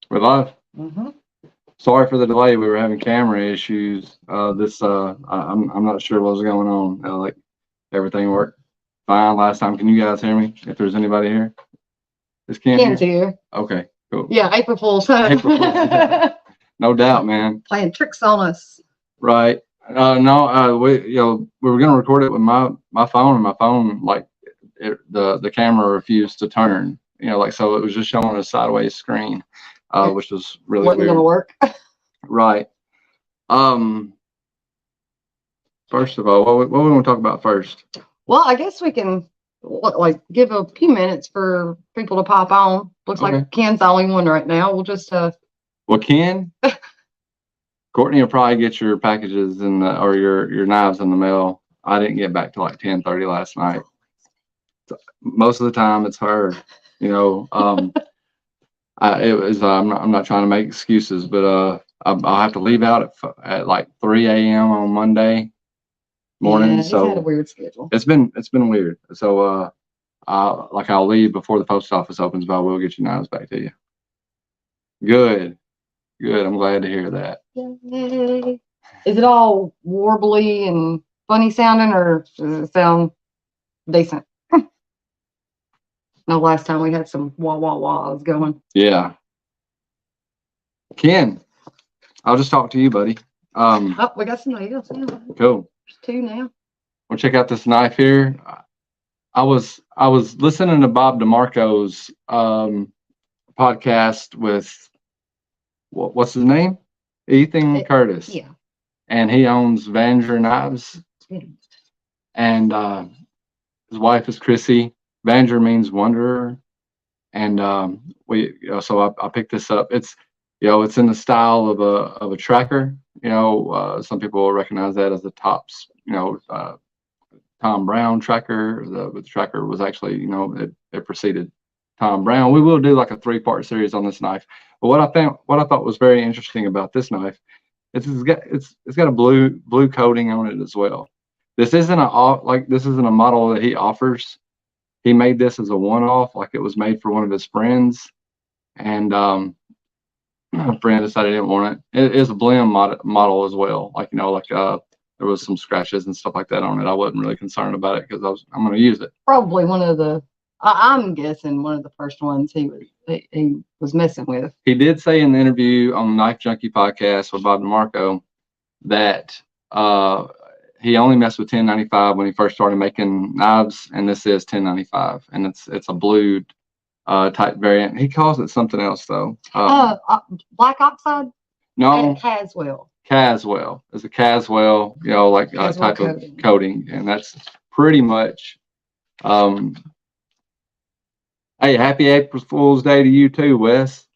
We're live. Mm-hmm. Sorry for the delay. We were having camera issues. I'm not sure what was going on. Like everything worked fine last time. Can you guys hear me? If there's anybody here, is Ken Ken's here? here. Okay, cool. Yeah, April Fool's. Huh? April Fool's. No doubt, man. Playing tricks on us. Right. No, we were gonna record it with my phone, and my phone the camera refused to turn. Like so it was just showing a sideways screen, which was really Wasn't weird. gonna work. Right. Um. First of all, what we want to talk about first? Well, I guess we can give a few minutes for people to pop on. Looks Okay. like Ken's the only one right now. We'll just Well, Ken, Courtney will probably get your packages or your knives in the mail. I didn't get back till like 10:30 last night. Most of the time, it's her. I'm not trying to make excuses, but I'll have to leave out at like 3 a.m. on Monday morning. Yeah, he's so had a weird schedule. It's been weird. So I'll leave before the post office opens, but I will get your knives back to you. Good. I'm glad to hear that. Yay. Is it all warbly and funny sounding, or does it sound decent? No, last time we had some wah wah wahs going. Yeah. Ken, I'll just talk to you, buddy. Oh, we got somebody else now. Cool. There's two now. We'll check out this knife here. I was listening to Bob DeMarco's podcast with what's his name? Ethan Curtis. Yeah. And he owns Vanger Knives. And his wife is Chrissy. Vanger means wanderer. And so I picked this up. It's in the style of a tracker. Some people will recognize that as the Tops, Tom Brown tracker. The tracker was actually, it preceded Tom Brown. We will do like a 3-part series on this knife. But what I thought was very interesting about this knife, it's got a blue coating on it as well. This isn't a model that he offers. He made this as a one-off, like it was made for one of his friends, and a friend decided he didn't want it. It is a blend model as well, there was some scratches and stuff like that on it. I wasn't really concerned about it because I'm going to use it. Probably one of the, I'm guessing one of the first ones he was messing with. He did say in the interview on the Knife Junkie podcast with Bob DeMarco that he only messed with 1095 when he first started making knives, and this is 1095, and it's a blued type variant. He calls it something else though. Black oxide. No, Caswell. Caswell. It's a Caswell, type of coating, and that's pretty much. Hey, happy April Fool's Day to you too, Wes.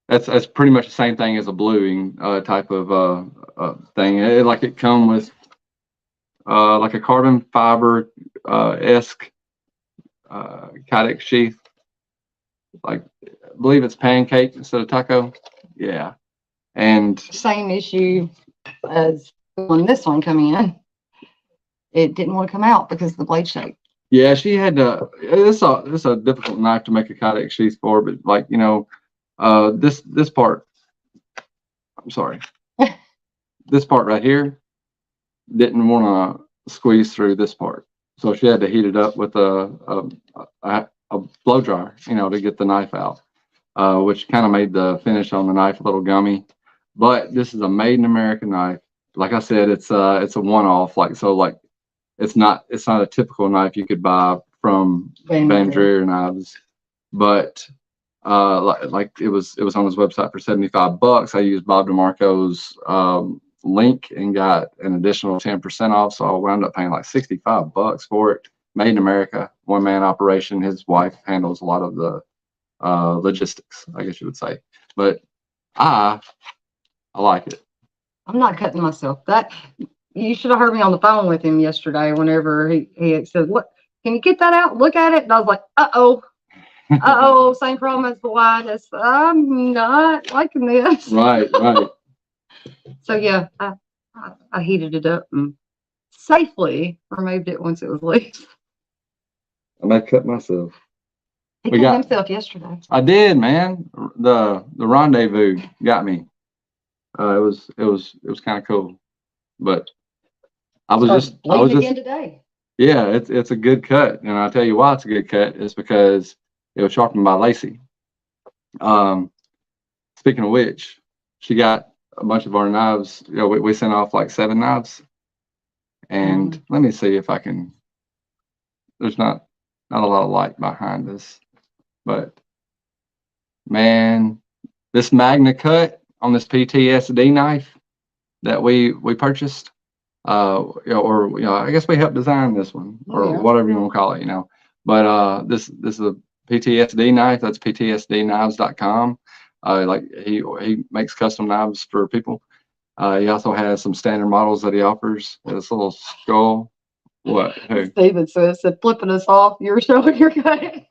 That's pretty much the same thing as a bluing type of thing. It come with like a carbon fiber esque kydex sheath. I believe it's pancake instead of taco. Yeah. And same issue as when this one coming in. It didn't want to come out because of the blade shape. Yeah, she had to. It's a difficult knife to make a kydex sheath for, but this part. I'm sorry. This part right here didn't want to squeeze through this part, so she had to heat it up with a blow dryer, to get the knife out, which kind of made the finish on the knife a little gummy. But this is a made in America knife. Like I said, it's a one-off. It's not a typical knife you could buy from Vanger Knives, but it was on his website for $75. I used Bob DeMarco's link and got an additional 10% off, so I wound up paying like $65 for it. Made in America, one-man operation. His wife handles a lot of the logistics, I guess you would say, but I like it. I'm not cutting myself. That you should have heard me on the phone with him yesterday. Whenever he said, "What? Can you get that out? Look at it." And I was like, "Uh-oh, same problem as the white. I'm not liking this." Right. So yeah, I heated it up and safely removed it once it was loose. I might cut myself. He We cut got- himself yesterday. I did, man. The rendezvous got me. It was kind of cool, but I was Bleeding just again today. yeah. It's a good cut, and I'll tell you why it's a good cut. It's because it was sharpened by Lacey. Speaking of which, she got a bunch of our knives. You know, we sent off like 7 knives, and let me see if I can. There's not a lot of light behind this, but man, this Magna cut on this PTSD knife that we purchased, I guess we helped design this one, or Yeah. whatever you want to call it, But this is a PTSD knife. That's ptsdknives.com. Like he makes custom knives for people. He also has some standard models that he offers. This little skull. What? Who? Steven said flipping us off. You were showing your cut.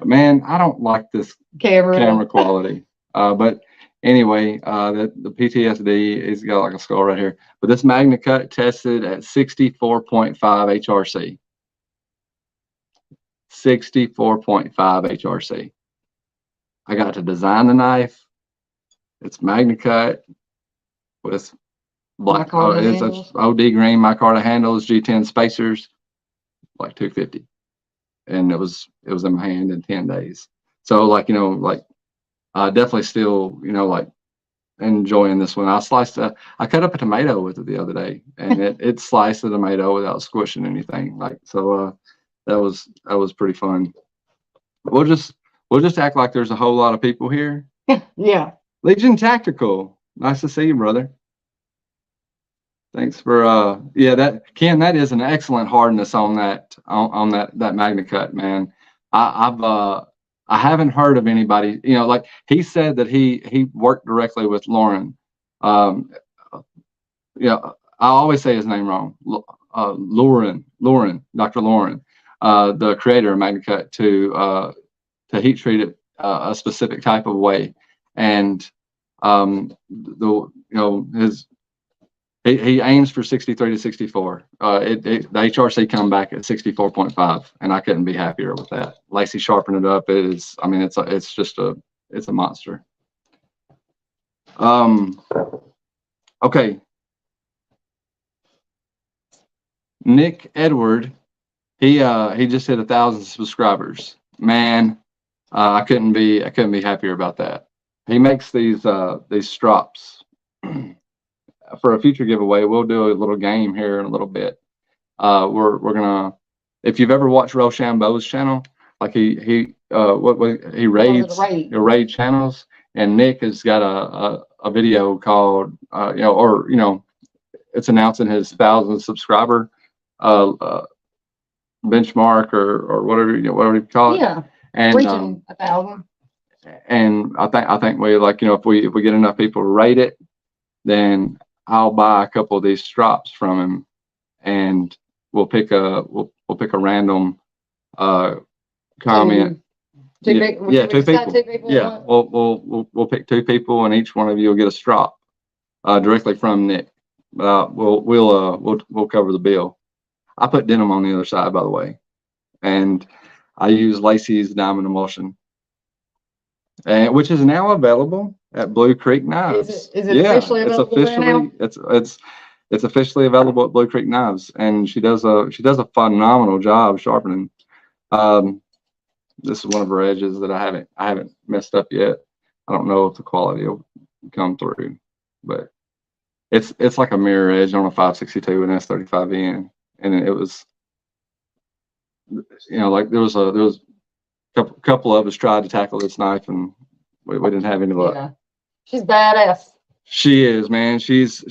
Man, I don't like this camera quality. But anyway, the PTSD, he's got like a skull right here. But this Magna cut tested at 64.5 HRC. 64.5 HRC. I got to design the knife. It's Magna cut with black. It's OD green micarta handles, G10 spacers, like 250, and it was in my hand in 10 days. So definitely still like enjoying this one. I cut up a tomato with it the other day, and it sliced the tomato without squishing anything. That was pretty fun. We'll just act like there's a whole lot of people here. Yeah. Legion Tactical. Nice to see you, brother. Thanks for that Ken, that is an excellent hardness on that Magna cut, man. I haven't heard of anybody, like he said that he worked directly with Lauren. I always say his name wrong. Lauren, Dr. Lauren, the creator of Magna cut, to heat treat it a specific type of way. And he aims for 63 to 64. The HRC come back at 64.5, and I couldn't be happier with that. Lacey sharpened it up. It's a monster. Okay. Nick Edward, he just hit 1,000 subscribers. Man, I couldn't be happier about that. He makes these strops. For a future giveaway, we'll do a little game here in a little bit. We're gonna, if you've ever watched Rochambeau's channel, like he raids channels, and Nick has got a video called it's announcing his 1,000 subscriber benchmark or whatever you call it. Yeah. And reaching 1,000. And I think we if we get enough people to rate it, then I'll buy a couple of these strops from him, and we'll pick a random comment. Two people. Yeah, we'll pick 2 people, and each one of you will get a strop directly from Nick. We'll cover the bill. I put denim on the other side, by the way, and I use Lacey's diamond emulsion, which is now available at Blue Creek Knives. Is it officially available now? It's officially available at Blue Creek Knives, and she does a phenomenal job sharpening. This is one of her edges that I haven't messed up yet. I don't know if the quality will come through, but it's like a mirror edge on a 562 and S35N, and it was, like there was a couple of us tried to tackle this knife, and we didn't have any luck. Yeah. She's badass. She is, man. She's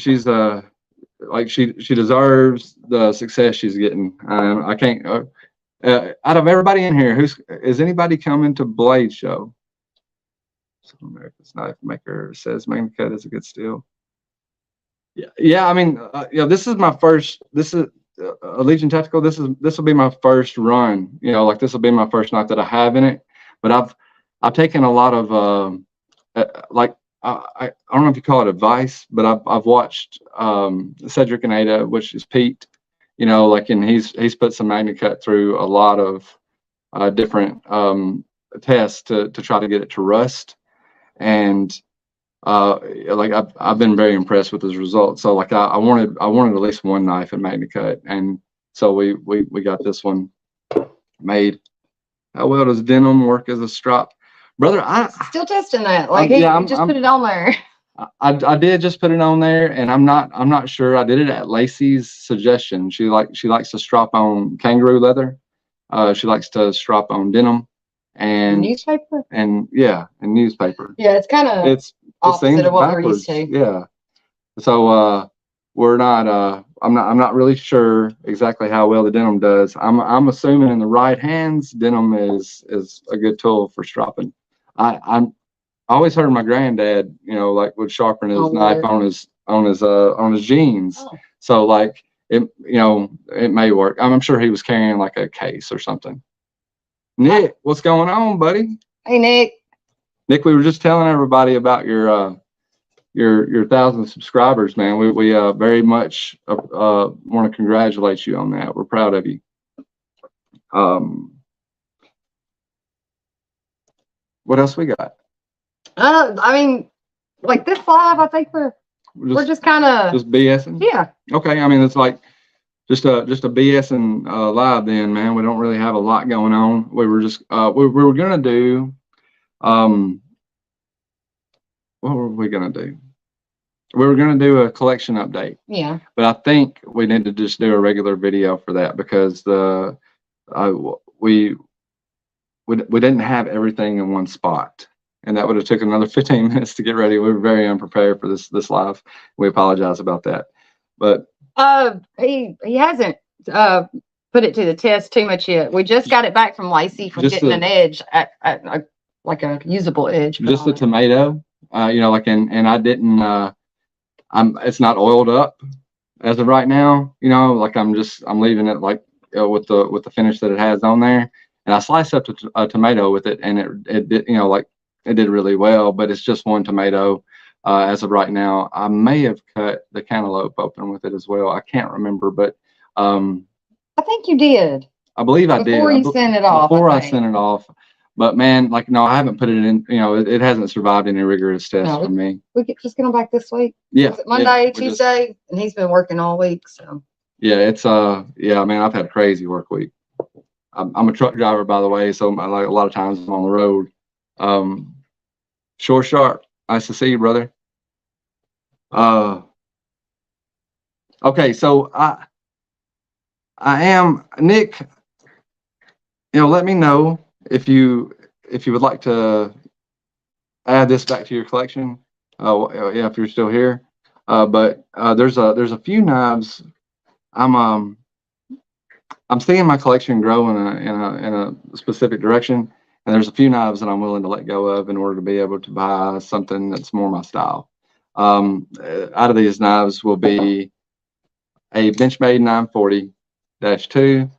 like she deserves the success she's getting. I can't. Out of everybody in here, is anybody coming to Blade Show? America's Knife Maker says Magna cut is a good steel. Yeah. I mean, this is my first. This is Legion Tactical. This will be my first run. This will be my first knife that I have in it. But I've taken a lot of I don't know if you call it advice, but I've watched Cedric and Ada, which is Pete. And he's put some Magna cut through a lot of different tests to try to get it to rust. And like I've been very impressed with his results. So like I wanted at least one knife at MagnaCut, and so we got this one made. How well does denim work as a strop, brother? I Still testing that. Like just put it on there. I did just put it on there, and I'm not sure. I did it at Lacey's suggestion. She likes to strap on kangaroo leather. She likes to strap on denim and newspaper. And newspaper. Yeah, it's kind of it's opposite of what we're used to. Yeah. So we're not. I'm not really sure exactly how well the denim does. I'm assuming in the right hands, denim is a good tool for stropping. I always heard my granddad, like would sharpen his knife on his jeans. Oh. So like it may work. I'm sure he was carrying like a case or something. Nick, what's going on, buddy? Hey, Nick. Nick, we were just telling everybody about your 1,000 subscribers, man. We very much want to congratulate you on that. We're proud of you. What else we got? I mean, like this live, I think we're just kind of just BSing. Yeah. Okay. I mean, it's like just a BSing live then, man. We don't really have a lot going on. We were just we were gonna do what were we gonna do? We were gonna do a collection update. Yeah. But I think we need to just do a regular video for that because we didn't have everything in one spot. And that would have took another 15 minutes to get ready. We were very unprepared for this live. We apologize about that. But he hasn't put it to the test too much yet. We just got it back from Lacey from getting an edge at like a usable edge. Just the tomato, and I didn't. It's not oiled up as of right now. Like I'm leaving it like with the finish that it has on there. And I sliced up a tomato with it, and it did it did really well. But it's just one tomato as of right now. I may have cut the cantaloupe open with it as well. I can't remember, but I think you did. I believe I did before you sent it off. Before I sent it off. But man, no, I haven't put it in. It hasn't survived any rigorous tests for me. We could just get them back this week. Yeah. Was it Monday, Tuesday, and he's been working all week. So. Yeah, it's man, I've had a crazy work week. I'm a truck driver, by the way, so a lot of times I'm on the road. Shore Sharp, nice to see you, brother. Okay, so I am Nick. Let me know if you would like to add this back to your collection. Yeah, if you're still here. But there's a few knives. I'm seeing my collection grow in a specific direction, and there's a few knives that I'm willing to let go of in order to be able to buy something that's more my style. Out of these knives will be a Benchmade 940-2.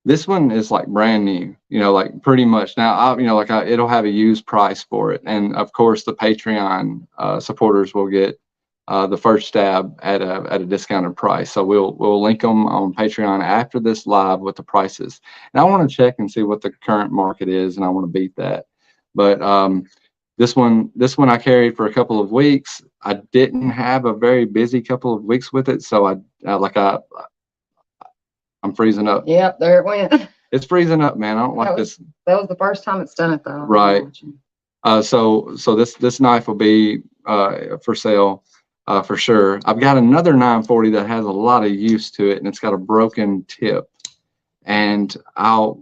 This one is like brand new, like pretty much now. It'll have a used price for it, and of course the Patreon supporters will get the first stab at a discounted price. So we'll link them on Patreon after this live with the prices. And I want to check and see what the current market is, and I want to beat that. But this one I carried for a couple of weeks. I didn't have a very busy couple of weeks with it, so I'm freezing up. Yep, there it went. It's freezing up, man. I don't like this. That was the first time it's done it, though. Right. So this knife will be for sale for sure. I've got another 940 that has a lot of use to it, and it's got a broken tip. And I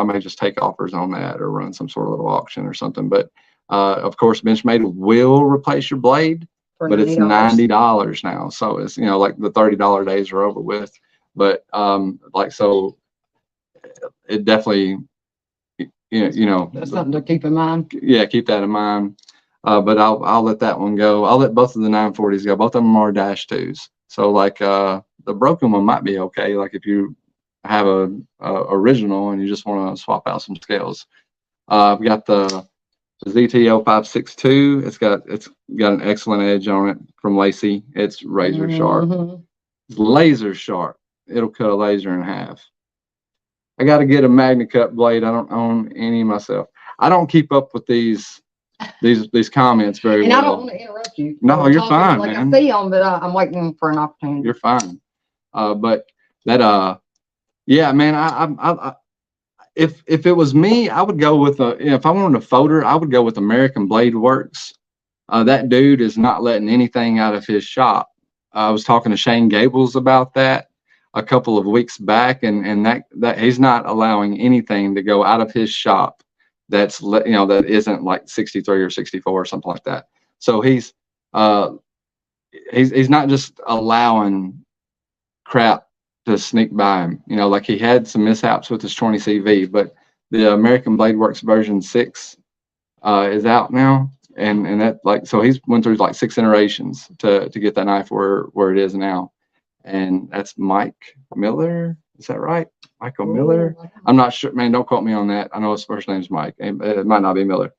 may just take offers on that or run some sort of little auction or something. But of course, Benchmade will replace your blade, but it's $90 now. So it's like the $30 days are over with. But so it definitely that's something to keep in mind. Yeah, keep that in mind. But I'll let that one go. I'll let both of the 940s go. Both of them are -2s. So the broken one might be okay. Like if you have a original and you just want to swap out some scales. I've got the ZTO 562. It's got an excellent edge on it from Lacey. It's razor sharp. It's laser sharp. It'll cut a laser in half. I got to get a Magna Cut blade. I don't own any myself. I don't keep up with these comments very And well. I don't want to interrupt you. No, you're fine, like man. I see them, but I'm waiting for an opportunity. You're fine. But that yeah, man. I if it was me, I would go with if I wanted a folder, I would go with American Blade Works. That dude is not letting anything out of his shop. I was talking to Shane Gables about that a couple of weeks back, and that he's not allowing anything to go out of his shop that's that isn't like 63 or 64 or something like that. So he's not just allowing crap to sneak by him. Like he had some mishaps with his 20 CV, but the American Blade Works version 6 is out now. And that so he's went through like 6 iterations to get that knife where it is now. And that's Mike Miller. Is that right? Michael Miller? I'm not sure, man. Don't quote me on that. I know his first name's Mike. It might not be Miller.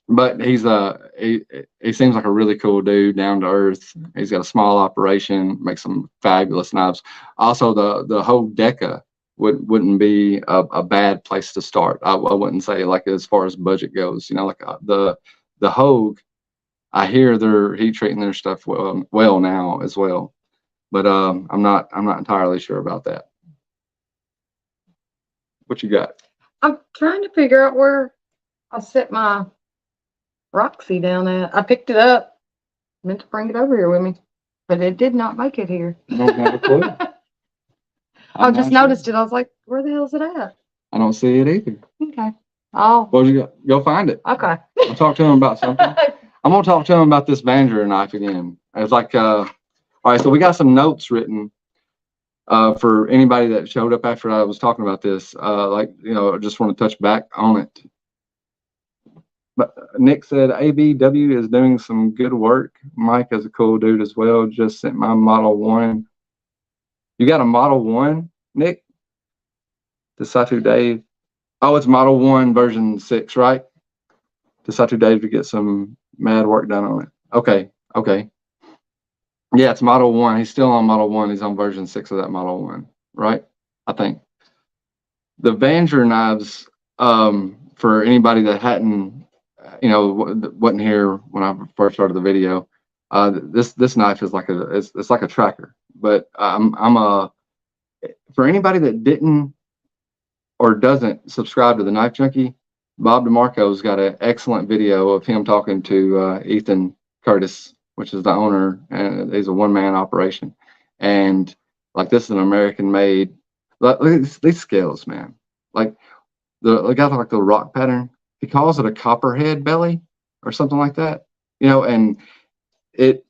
But he seems like a really cool dude, down to earth. He's got a small operation, makes some fabulous knives. Also, the Hogue Deca wouldn't be a bad place to start. I wouldn't say, like, as far as budget goes. Like the Hogue, I hear they're heat treating their stuff well now as well. But I'm not entirely sure about that. What you got? I'm trying to figure out where I set my Roxy down at. I picked it up, meant to bring it over here with me, but it did not make it here. I don't have a clue. I just noticed it. I was like, where the hell is it at? I don't see it either. Okay. Oh. Well, you go find it. Okay. I'll talk to him about something. I'm gonna talk to him about this Vanger knife again. It's like, all right. So we got some notes written for anybody that showed up after I was talking about this. I just want to touch back on it. But Nick said ABW is doing some good work. Mike is a cool dude as well. Just sent my Model 1. You got a Model 1, Nick? To Satu Dave. Oh, it's Model 1 version 6, right? To Satu Dave to get some mad work done on it. Okay. Yeah, it's Model 1. He's still on Model 1. He's on version 6 of that Model 1, right? I think. The Vanger knives, for anybody that hadn't, wasn't here when I first started the video, this knife is like it's like a tracker. But for anybody that didn't or doesn't subscribe to the Knife Junkie, Bob DeMarco's got an excellent video of him talking to Ethan Curtis, which is the owner, and he's a one-man operation. And like, this is an American-made. Look at these scales, man. Like the guy like the rock pattern. He calls it a copperhead belly or something like that, and it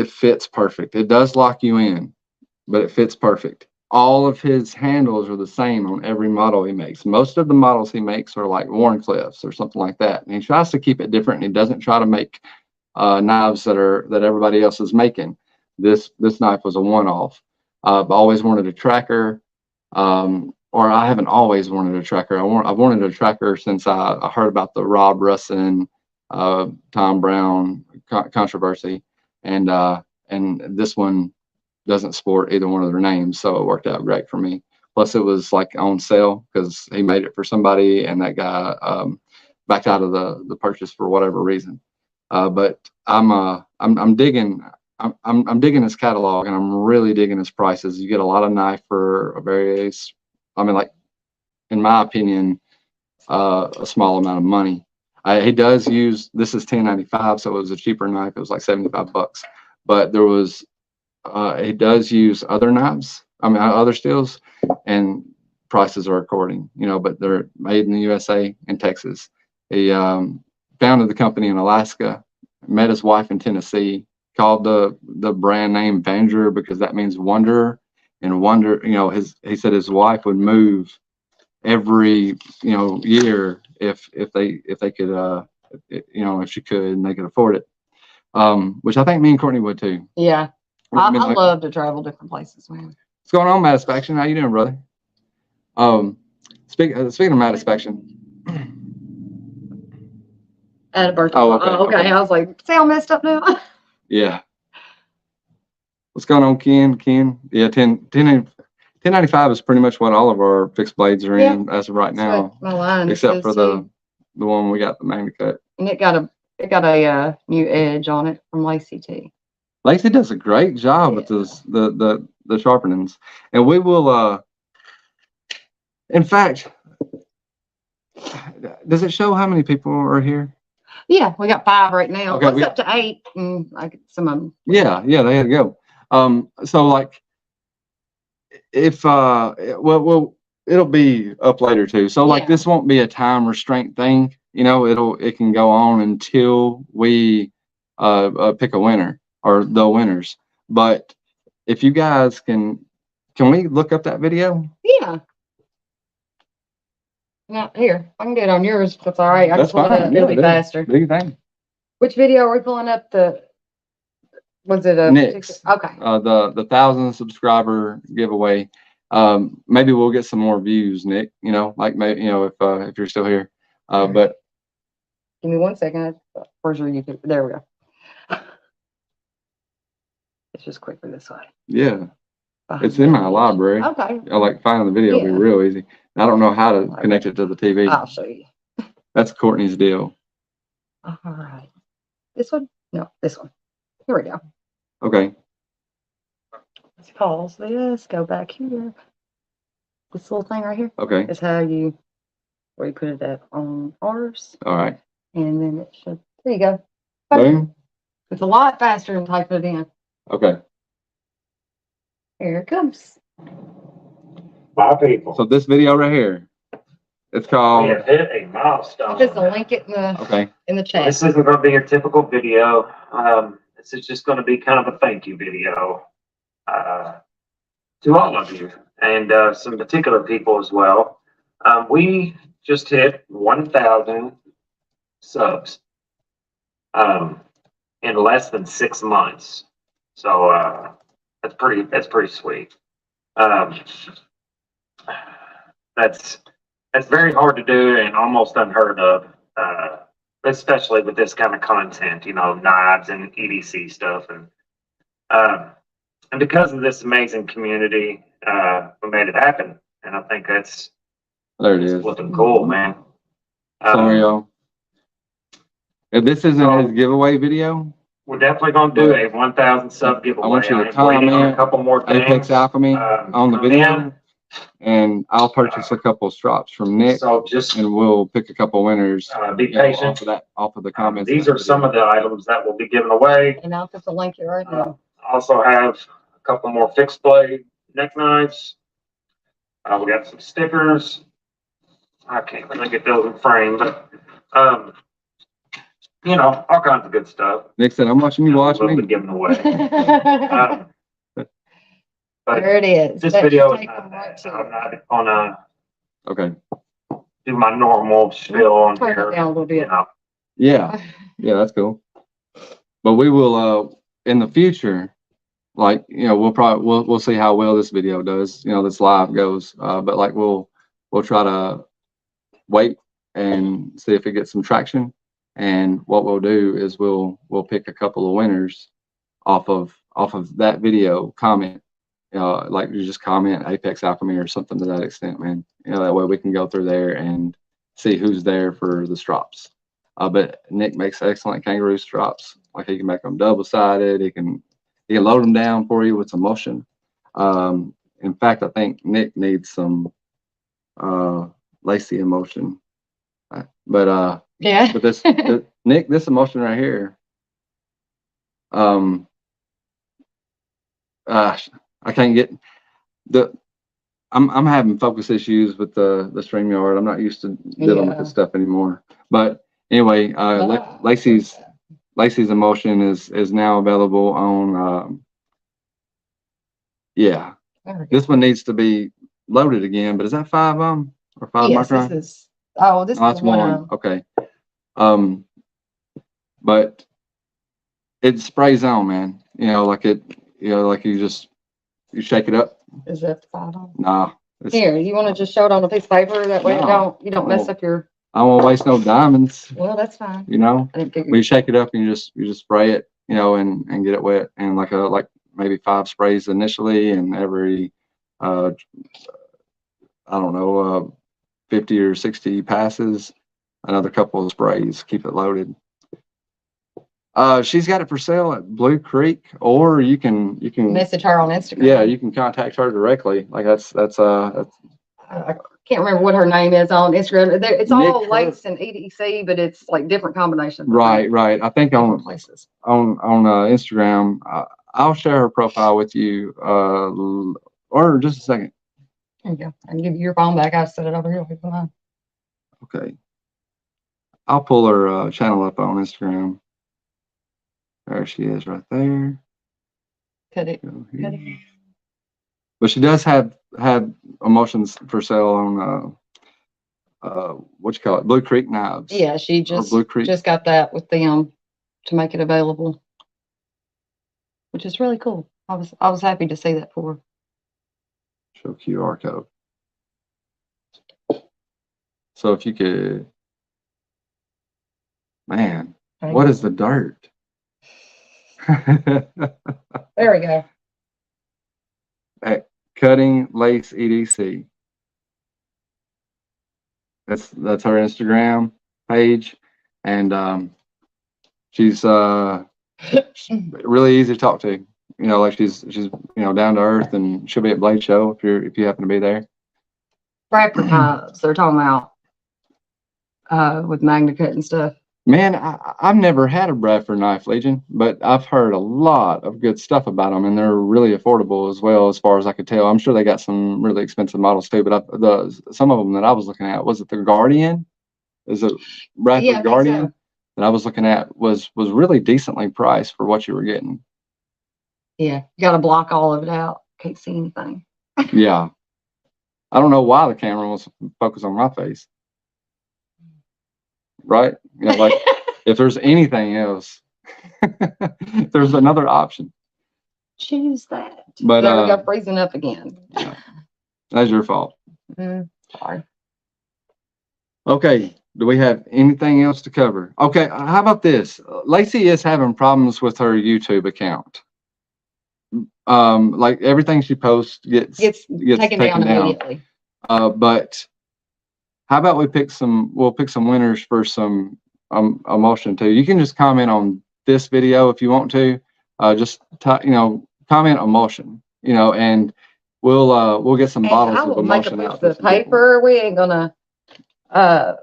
fits perfect. It does lock you in, but it fits perfect. All of his handles are the same on every model he makes. Most of the models he makes are like Warncliffs or something like that. And he tries to keep it different, and he doesn't try to make knives that everybody else is making. This knife was a one-off. I've always wanted a tracker, or I haven't always wanted a tracker. I've wanted a tracker since I heard about the Rob Russin, Tom Brown controversy, and this one doesn't sport either one of their names, so it worked out great for me. Plus, it was like on sale because he made it for somebody, and that guy backed out of the purchase for whatever reason. But I'm digging. I'm digging his catalog, and I'm really digging his prices. You get a lot of knife for a very, like, in my opinion, a small amount of money. He does use, this is $10.95, so it was a cheaper knife. It was like $75, but there was. He does use other knives, other steels, and prices are according, but they're made in the USA in Texas. He founded the company in Alaska, met his wife in Tennessee, called the brand name Vanger because that means wonder, and wonder, he said his wife would move every, year if they could, if she could and they could afford it, which I think me and Courtney would too. Yeah. I love to travel different places, man. What's going on, Matisfaction? How you doing, brother? Speaking of Matisfaction. At a birthday. Oh, okay. I was like, see how messed up now? Yeah. What's going on, Ken? Yeah, 10 1095 is pretty much what all of our fixed blades are Yeah, in as of right That's now, what my line except for says too. the one we got the main cut. And it got a new edge on it from Lacey too. Lacey does a great job with Yeah. this the sharpenings, and we will. In fact, does it show how many people are here? Yeah, we got 5 right now. Okay, What's up to 8? And some of them. Yeah, they had to go. So like, if well, it'll be up later too. So like, Yeah. this won't be a time restraint thing. It can go on until we pick a winner or the winners. But if you guys can we look up that video? Yeah. Not here. I can do it on yours. That's all right. I That's can pull it fine. up. Yeah, It'll be faster. Do you think? Which video are we pulling up? Was it a Nick's. Okay. The 1,000 subscriber giveaway. Maybe we'll get some more views, Nick. Like maybe if you're still here. But Give me 1 second. Where's your YouTube? There we go. It's just quicker this way. yeah, it's in my library. Okay. Like finding the video will be real easy. I don't know how to connect it to the TV. I'll show you. That's Courtney's deal. All right. This one? No, this one. Here we go. Okay. Let's pause this. Go back here. This little thing right here Okay. is where you put it at on ours. All right. And then it should, there you go. Boom. It's a lot faster than typing it in. Okay. Here it comes. 5 people. So this video right here, it's We called. have hit a milestone. Just a link it in the Okay. chat. This isn't going to be your typical video. This is just going to be kind of a thank you video to all of you and some particular people as well. We just hit 1,000 subs in less than 6 months. So that's pretty sweet. That's very hard to do and almost unheard of, especially with this kind of content, knives and EDC stuff. And because of this amazing community, we made it happen. And I think that's There it is. looking cool, man. Sorry, y'all. If this isn't so- his giveaway video, We're definitely going to do a 1,000 sub giveaway. I want you to am waiting on comment a couple more things. Apex Alchemy on the come video, in. and I'll purchase a couple of strops from Nick, So just and we'll pick a couple winners. be patient. Off of the comments. These are some of the items that will be given away. And I'll put the link here right now. Also have a couple more fixed blade neck knives. We got some stickers. I can't really get those in frame, but all kinds of good stuff. Nick said, "I'm watching you watch Will be me." given away. But There it is. this That should video is take them right to I'm it. not gonna Okay. do my normal spiel on Turn it here. down a little bit. Yeah. Yeah, that's cool. But we will, in the future, like, we'll see how well this video does, this live goes. But like, we'll try to wait and see if it gets some traction. And what we'll do is we'll pick a couple of winners off of that video comment. Like you just comment Apex Alchemy or something to that extent, man. That way we can go through there and see who's there for the strops. But Nick makes excellent kangaroo strops. Like he can make them double-sided. He can load them down for you with some motion. In fact, I think Nick needs some Lacey emotion. But Yeah. but Nick, this emotion right here. I can't get I'm having focus issues with the StreamYard. I'm not used to dealing with this stuff anymore. But anyway, Lacey's emotion is now available on yeah. This one needs to be loaded again, but is that 5 or 5 Yes, micron? this is That's one. Okay. But it sprays on, man. Like you shake it up. Is that the 5 on? Nah. Here, you want to just show it on a piece of paper? That way No. you don't mess up your, I won't waste no diamonds. well, that's fine. I didn't figure. We shake it up and you just spray it, and get it wet, and like maybe 5 sprays initially, and every I don't know, 50 or 60 passes, another couple of sprays, keep it loaded. She's got it for sale at Blue Creek, or you can Message her on Instagram. yeah, you can contact her directly. Like that's I can't remember what her name is on Instagram. It's all Nick Lakes and EDC, but it's like different combinations. right. I think Different on places. Instagram, I'll share her profile with you. Or just a second. There you go. I can give you your phone back. I set it over here. Okay, I'll pull her channel up on Instagram. There she is, right there. Cut it. Go Cut here. But she does have emulsions for sale on what you call it, Blue Creek Knives. Yeah, she Or just Blue Creek. just got that with them to make it available, which is really cool. I was happy to see that for her. Show QR code. So if you could, man, what is the dirt? There we go. Cutting Lace EDC. That's her Instagram page, and she's really easy to talk to. You know, like she's down to earth, and she'll be at Blade Show if you happen to be there. Bradford knives they're talking about with Magna Cut and stuff. Man, I've never had a Bradford knife, Legion, but I've heard a lot of good stuff about them, and they're really affordable as well, as far as I could tell. I'm sure they got some really expensive models too, but some of them that I was looking at, was it the Guardian? Is it Bradford Yeah, I think Guardian? so. That I was looking at was really decently priced for what you were getting. Yeah, you got to block all of it out. Can't see anything. Yeah. I don't know why the camera wants to focus on my face. Right? You know, like if there's anything else, there's another option. Choose that. But there we go, freezing up again. Yeah, that's your fault. Sorry. Okay. Do we have anything else to cover? Okay. How about this? Lacey is having problems with her YouTube account. Like everything she posts gets taken down immediately. But how about we'll pick some winners for some emulsion too. You can just comment on this video if you want to. Just comment emulsion, and we'll get some bottles of emulsion out. The paper. We ain't gonna I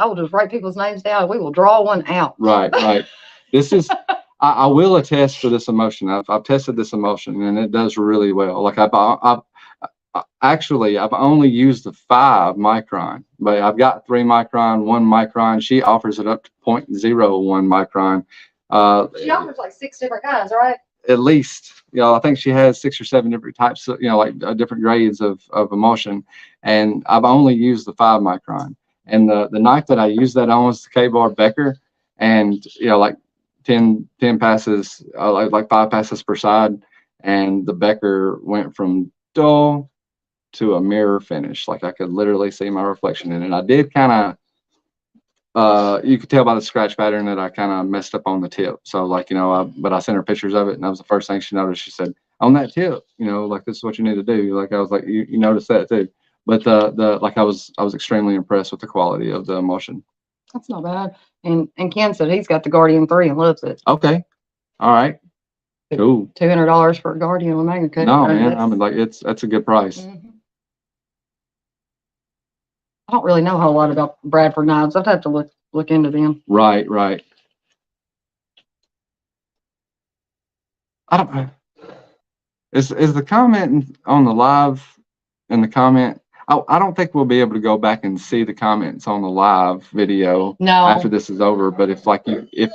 will just write people's names down. We will draw one out. Right. This is I will attest for this emulsion. I've tested this emulsion and it does really well. Like I've only used the 5 micron, but I've got 3 micron, 1 micron. She offers it up to 0.01 micron. She offers like 6 different kinds, right? At least, I think she has 6 or 7 different types of, different grades of emulsion. And I've only used the 5 micron. And the knife that I used that on was the K-Bar Becker. And, like 10 passes, like 5 passes per side. And the Becker went from dull to a mirror finish. Like I could literally see my reflection in it. I did kind of, you could tell by the scratch pattern that I kind of messed up on the tip. So but I sent her pictures of it, and that was the first thing she noticed. She said, on that tip, like this is what you need to do. Like I was like, you noticed that too. But I was extremely impressed with the quality of the emulsion. That's not bad. And Ken said he's got the Guardian 3 and loves it. Okay. All right. Cool. $200 for a Guardian with Magna Cut. No, man. I mean, that's a good price. Mm-hmm. I don't really know a whole lot about Bradford knives. I'd have to look into them. Right. I don't know. Is the comment on the live in the comment? I don't think we'll be able to go back and see the comments on the live video after this is over. But if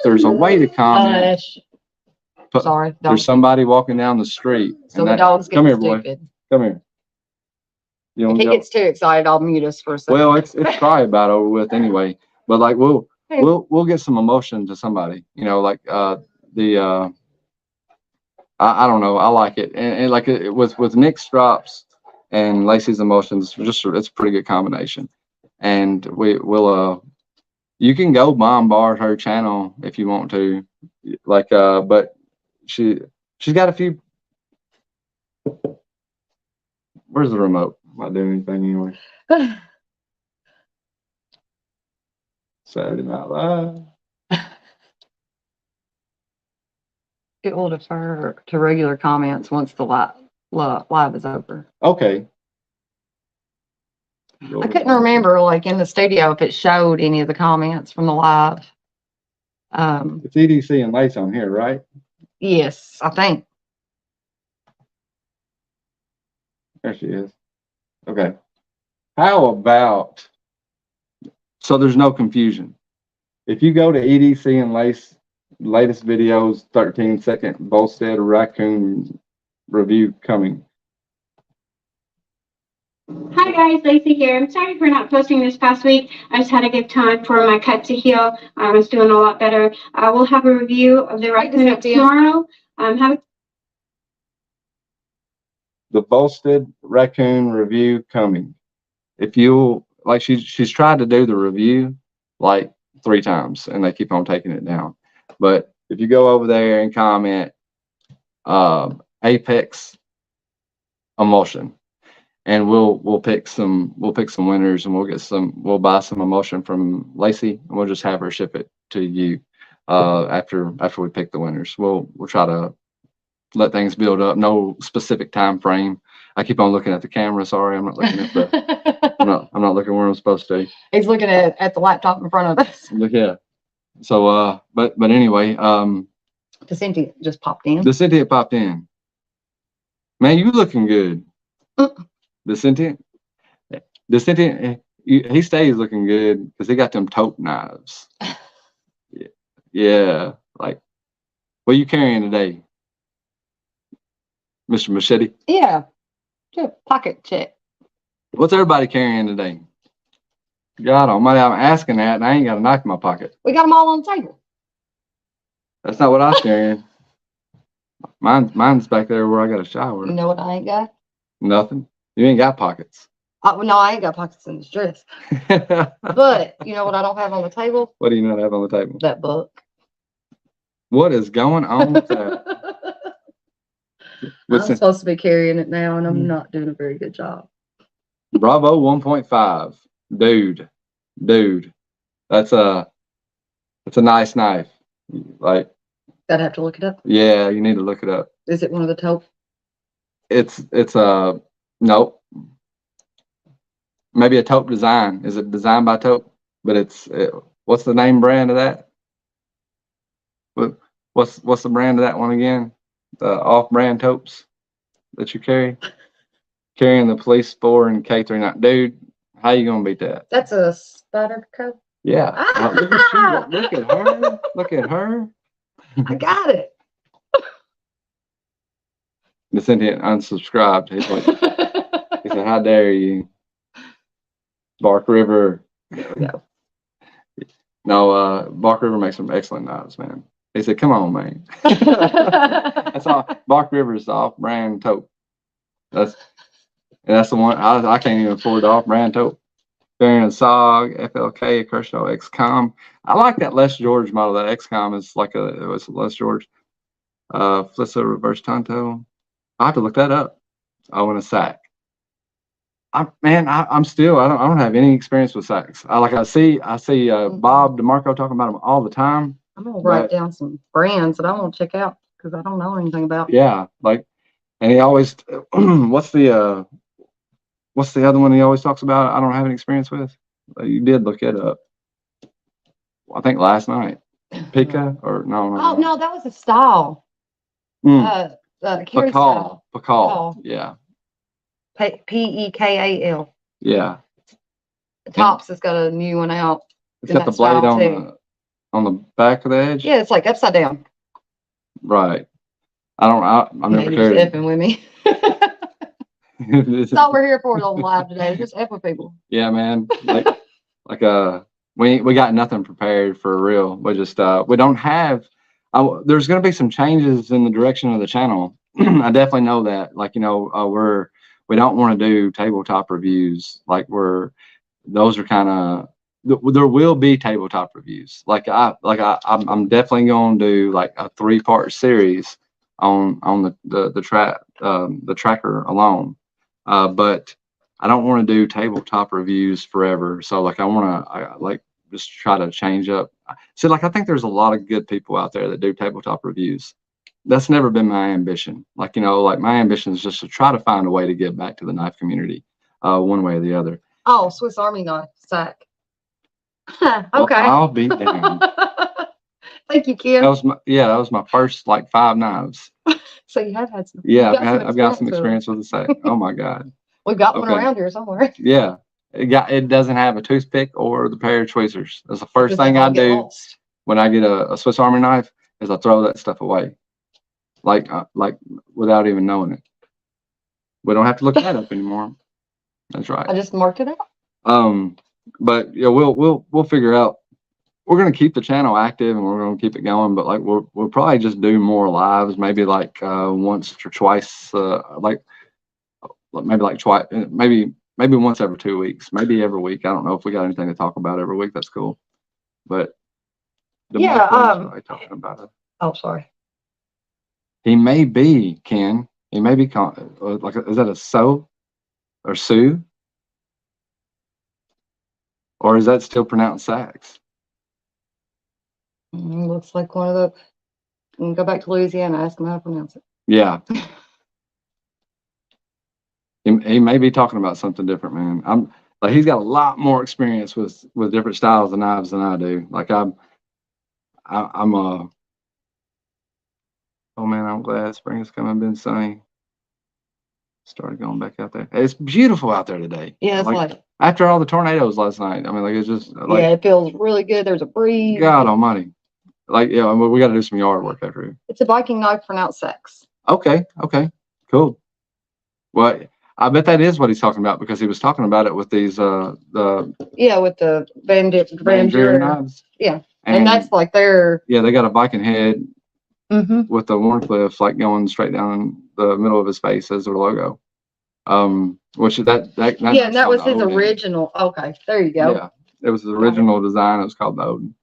there's a way to comment, sorry, there's somebody walking down the street. So the dog's getting stupid. Boy. Come here. If he gets too excited, I'll mute us for a second. Well, it's probably about over with anyway. But we'll get some emotion to somebody. I don't know. I like it, and like it with Nick's drops and Lacey's emotions, it's a pretty good combination. And we'll you can go bombard her channel if you want to, but she's got a few. Where's the remote? I'm not doing anything anyway. Saturday Night Live. It will defer to regular comments once the live is over. Okay. I couldn't remember, like in the studio, if it showed any of the comments from the live. It's EDC and Lace on here, right? Yes, I think. There she is. Okay. How about, so there's no confusion. If you go to EDC and Lace latest videos, 13-second Volstead raccoon review coming. Hi guys, Lacey here. I'm sorry for not posting this past week. I just had to give time for my cut to heal. It's doing a lot better. We'll have a review of the raccoon up tomorrow. The Volstead raccoon review coming. If you like, she's tried to do the review like 3 times and they keep on taking it down. But if you go over there and comment Apex emulsion, and we'll pick some winners, and we'll buy some emulsion from Lacey, and we'll just have her ship it to you after we pick the winners. We'll try to let things build up. No specific time frame. I keep on looking at the camera. Sorry, I'm not looking at the I'm not looking where I'm supposed to. He's looking at the laptop in front of us. Yeah. So but anyway, The Cynthia just popped in. the Cynthia popped in. Man, you looking good. The Cynthia, he stays looking good because he got them taupe knives. Yeah, like, what are you carrying today, Mr. Machete? Yeah. Good pocket check. What's everybody carrying today? God almighty, I'm asking that, and I ain't got a knife in my pocket. We got them all on the table. That's not what I was carrying. Mine's back there where I got a shower. You know what I ain't got? Nothing. You ain't got pockets. No, I ain't got pockets in this dress. But you know what I don't have on the table? What do you not have on the table? That book. What is going on with that? I'm supposed to be carrying it now, and I'm not doing a very good job. Bravo 1.5. Dude. That's a nice knife. Like, Gotta have to look it up. yeah, you need to look it up. Is it one of the taupe? It's nope. Maybe a taupe design. Is it designed by taupe? But what's the name brand of that? What's the brand of that one again? The off-brand taupes that you carry? Carrying the Police 4 and K39. Dude, how you gonna beat that? That's a spider coat. Yeah. Look at her. Look at her. I got it. The Cynthia unsubscribed. He's like, he said, "How dare you, Bark River?" There we go. No, Bark River makes some excellent knives, man. He said, "Come on, man." That's all. Bark River is the off-brand taupe. That's the one. I can't even afford the off-brand taupe. Carrying a SOG, FLK, a Kershaw XCOM. I like that Les George model. That XCOM is like it was Les George. Flissa reverse Tonto. I have to look that up. Oh, and a sack. I'm still. I don't have any experience with sacks. I see Bob DeMarco talking about them all the time. I'm gonna write down some brands that I want to check out because I don't know anything about. Yeah, like, and he always. What's the other one he always talks about? I don't have any experience with. You did look it up. I think last night. Pika or no? Oh no, that was a style. Carry style. Pakal. Yeah. Pekal. Yeah. The Tops has got a new one out. It's got the blade on the back of the edge. Yeah, it's like upside down. Right. I'm never Just carried. effing with me. That's all we're here for on live today. Just F with people. Yeah, man. We got nothing prepared for real. We just we don't have. There's going to be some changes in the direction of the channel. I definitely know that. Like, we don't want to do tabletop reviews. Those are kind of. There will be tabletop reviews. I'm definitely going to do like a 3-part series on the tracker alone. But I don't want to do tabletop reviews forever. So like I like just try to change up. So like I think there's a lot of good people out there that do tabletop reviews. That's never been my ambition. Like, like my ambition is just to try to find a way to give back to the knife community, one way or the other. Oh, Swiss Army knife sack. Well, Okay. I'll be damned. Thank you, Kim. That was my first like 5 knives. So you have had some. Yeah, you've got I've got some with it. experience with the sack. Oh my God. We've got one Okay. around here somewhere. Yeah. It doesn't have a toothpick or the pair of tweezers. That's the first Because thing they I all get do lost. when I get a Swiss Army knife is I throw that stuff away. Like without even knowing it. We don't have to look that up anymore. That's right. I just marked it out. But yeah, we'll figure out. We're gonna keep the channel active and we're gonna keep it going, but like we'll probably just do more lives, maybe like once or twice, like maybe like twice, maybe once every 2 weeks, maybe every week. I don't know if we got anything to talk about every week. That's cool. But Yeah, probably talking about it. Oh, sorry. He may be Ken. He may be like, is that a so or Sue? Or is that still pronounced Sax? Looks like one of the. You can go back to Louisiana, ask him how to pronounce it. Yeah. He may be talking about something different, man. I'm like, he's got a lot more experience with different styles of knives than I do. Like I'm oh man, I'm glad spring is coming. Been sunny. Started going back out there. It's beautiful out there today. Yeah, it's like after all the tornadoes last night. I mean, like it's just like, yeah, it feels really good. There's a breeze. God Almighty. Like, yeah, we got to do some yard work after here. It's a Viking knife pronounced Sax. Okay, cool. Well, I bet that is what he's talking about because he was talking about it with these with the Bandura knives. Yeah, and that's like their they got a Viking head mm-hmm. with the Warncliffe like going straight down the middle of his face as their logo. Which that yeah, and that was his original. Okay, there you go. Yeah, it was his original design. It was called the Odin.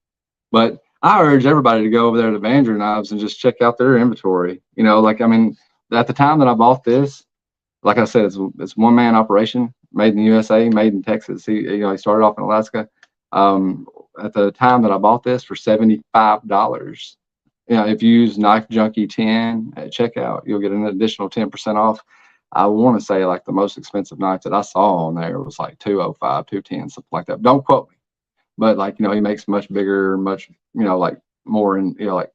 But I urge everybody to go over there to Bandura Knives and just check out their inventory. Like I mean, at the time that I bought this, like I said, it's one man operation, made in the USA, made in Texas. He started off in Alaska. At the time that I bought this for $75. If you use Knife Junkie 10 at checkout, you'll get an additional 10% off. I want to say like the most expensive knife that I saw on there was like $205, $210, something like that. Don't quote me, but like he makes much bigger, much like more in like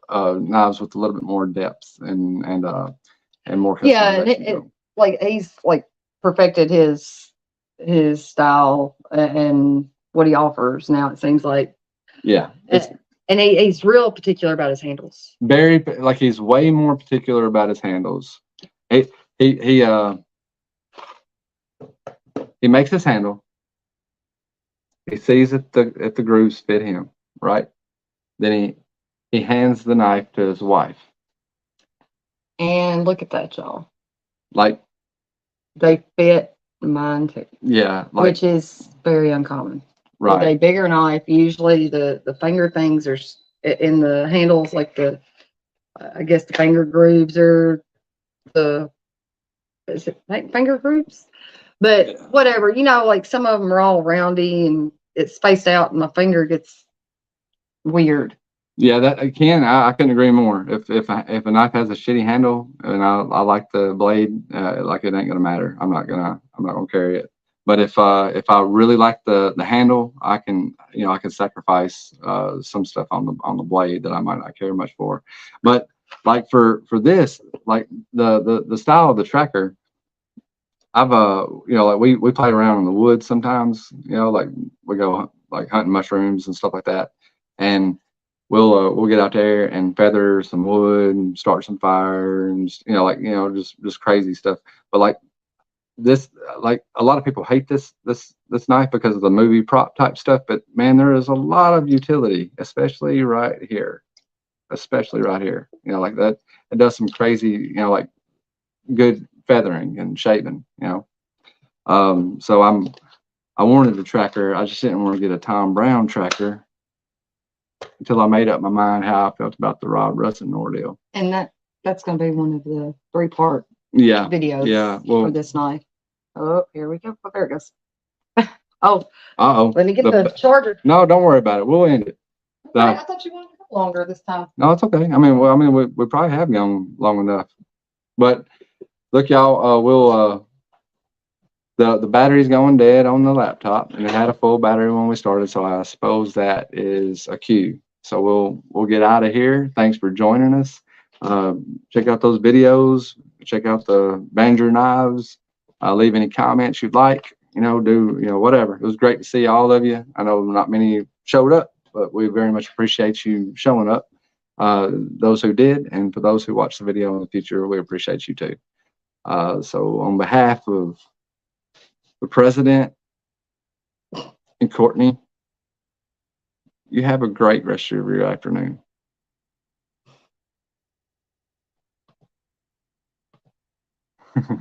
knives with a little bit more depth and more. Yeah, and it like he's like perfected his style and what he offers now. It seems like and he's real particular about his handles. Very like he's way more particular about his handles. He makes his handle. He sees if the grooves fit him, right? Then he hands the knife to his wife. And look at that, y'all. Like they fit mine too. Yeah, which is very uncommon. Right. With a bigger knife, usually the finger things are in the handles, like I guess the finger grooves are is it finger grooves? But whatever, like some of them are all roundy and it's spaced out and my finger gets weird. Yeah, that I couldn't agree more. If a knife has a shitty handle and I like the blade, like it ain't gonna matter. I'm not gonna carry it. But if I really like the handle, I can sacrifice some stuff on the blade that I might not care much for. But like for this, like the style of the tracker, I've like we play around in the woods sometimes, like we go like hunting mushrooms and stuff like that, and we'll get out there and feather some wood and start some fire and just crazy stuff. But like this, like a lot of people hate this knife because of the movie prop type stuff, but man, there is a lot of utility, especially right here, like that. It does some crazy, like good feathering and shaving, so I wanted a tracker. I just didn't want to get a Tom Brown tracker until I made up my mind how I felt about the Rob Russin ordeal. And that's going to be one of the 3-part Yeah, videos yeah. for Well, this night. Oh, here we go. Oh, there it goes. Oh, uh-oh. let me get the charger. No, don't worry about it. We'll end it. Right, I thought you wanted to go longer this time. No, it's okay. I mean, we probably have gone long enough. But look, y'all, the battery's going dead on the laptop, and it had a full battery when we started, so I suppose that is a cue. So we'll get out of here. Thanks for joining us. Check out those videos. Check out the Banger knives. Leave any comments you'd like. Do whatever. It was great to see all of you. I know not many showed up, but we very much appreciate you showing up. Those who did, and for those who watch the video in the future, we appreciate you too. So on behalf of the president and Courtney, you have a great rest of your afternoon.